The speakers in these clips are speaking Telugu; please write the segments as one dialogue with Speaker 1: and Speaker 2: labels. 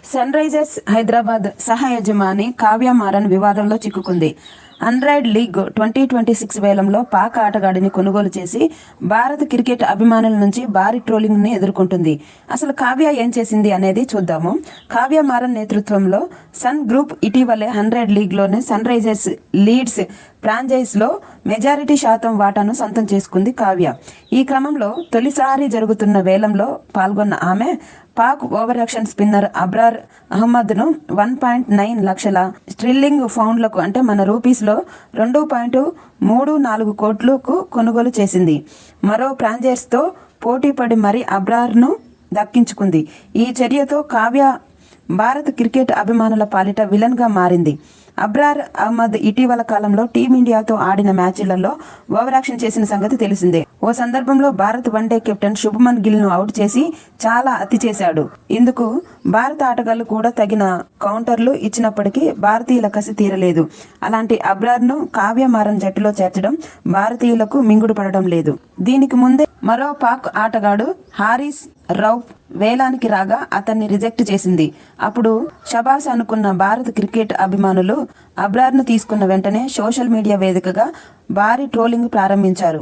Speaker 1: సన్ రైజర్స్ హైదరాబాద్ సహ యజమాని కావ్య మారన్ వివాదంలో చిక్కుకుంది. ఆండ్రాయిడ్ లీగ్ 2026 వేలంలో పాక్ ఆటగాడిని కొనుగోలు చేసి భారత క్రికెట్ అభిమానుల నుంచి భారీ ట్రోలింగ్ ని ఎదుర్కొంటుంది. అసలు కావ్య ఏం చేసింది అనేది చూద్దాము. కావ్య మారన్ నేతృత్వంలో సన్ గ్రూప్ ఇటీవలే 100 లీగ్లోని సన్ రైజర్స్ లీడ్స్ ఫ్రాంచైజ్ లో మెజారిటీ శాతం వాటాను సొంతం చేసుకుంది కావ్య. ఈ క్రమంలో తొలిసారి జరుగుతున్న వేలంలో పాల్గొన్న ఆమె Pak over action spinner Abrar Ahmed ను 1.9 లక్షల స్ట్రిల్లింగ్ పౌండ్లకు అంటే మన రూపీస్ లో 2.34 కోట్లకు కొనుగోలు చేసింది. మరో ఫ్రాంచైజ్ తో పోటీ పడి మరీ అబ్రార్ ను దక్కించుకుంది. ఈ చర్యతో కావ్య భారత క్రికెట్ అభిమానుల పాలిట విలన్ గా మారింది. అబ్రార్ అహ్మద్ ఇటీవల కాలంలో టీమిండియాతో ఆడిన మ్యాచ్లలో ఓవర్ యాక్షన్ చేసిన సంగతి తెలిసిందే. ఓ సందర్భంలో భారత్ వన్డే కెప్టెన్ శుభ్మన్ గిల్ ను అవుట్ చేసి చాలా అతి చేశాడు. ఇందుకు భారత ఆటగాళ్లు కూడా తగిన కౌంటర్లు ఇచ్చినప్పటికీ భారతీయుల కసి తీరలేదు. అలాంటి అబ్రార్ ను కావ్య మారన్ జట్టులో చేర్చడం భారతీయులకు మింగుడు పడడం లేదు. దీనికి ముందే మరో పాక్ ఆటగాడు హారిస్ రౌఫ్ వేలానికి రాగా అతన్ని రిజెక్ట్ చేసింది. అప్పుడు షబాస్ అనుకున్న భారత క్రికెట్ అభిమానులు అబ్రార్ ను తీసుకున్న వెంటనే సోషల్ మీడియా వేదికగా భారీ ట్రోలింగ్ ప్రారంభించారు.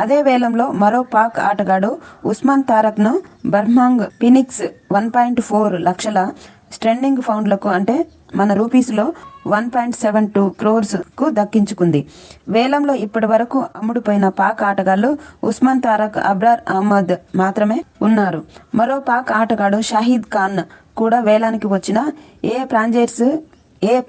Speaker 1: అదే వేలంలో మరో పాక్ ఆటగాడు ఉస్మాన్ తారక్ ను బర్మాంగ్ ఫినిక్స్ 1.4 లక్షల స్ట్రెండింగ్ పౌండ్లకు అంటే మన రూపీస్ లో 1.72 క్రోర్స్ కు దక్కించుకుంది. వేలంలో ఇప్పటి వరకు అమ్ముడుపోయిన పాక్ ఆటగాళ్లు ఉస్మాన్ తారక్, అబ్రార్ అహ్మద్ మాత్రమే ఉన్నారు. మరో పాక్ ఆటగాడు షాహిద్ ఖాన్ కూడా వేలానికి వచ్చిన ఏ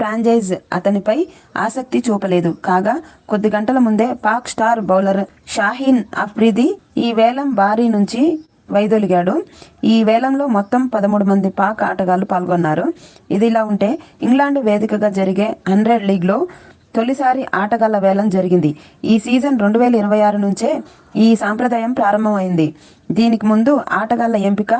Speaker 1: ఫ్రాంచైజ్ అతనిపై ఆసక్తి చూపలేదు. కాగా కొద్ది గంటల ముందే పాక్ స్టార్ బౌలర్ షాహీన్ అఫ్రిది ఈ వేలం బారీ నుంచి వైదొలిగాడు. ఈ వేలంలో మొత్తం 13 మంది పాక్ ఆటగాళ్లు పాల్గొన్నారు. ఇదిలా ఉంటే ఇంగ్లాండ్ వేదికగా జరిగే 100 లీగ్లో తొలిసారి ఆటగాళ్ల వేలం జరిగింది. ఈ సీజన్ 2026 నుంచే ఈ సాంప్రదాయం ప్రారంభమైంది. దీనికి ముందు ఆటగాళ్ల ఎంపిక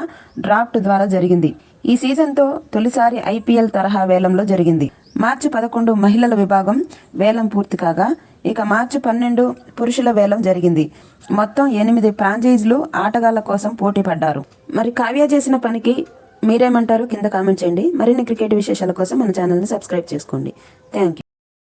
Speaker 1: డ్రాఫ్ట్ ద్వారా జరిగింది. ఈ సీజన్తో తొలిసారి ఐపీఎల్ తరహా వేలంలో జరిగింది. మార్చి 11 మహిళల విభాగం వేలం పూర్తి కాగా ఇక మార్చి 12 పురుషుల వేలం జరిగింది. మొత్తం 8 ఫ్రాంచైజీలు ఆటగాళ్ల కోసం పోటీ పడ్డారు. మరి కావ్య చేసిన పనికి మీరేమంటారు కింద కామెంట్ చేయండి. మరిన్ని క్రికెట్ విశేషాల కోసం మన ఛానల్ని సబ్స్క్రైబ్ చేసుకోండి. Thank you.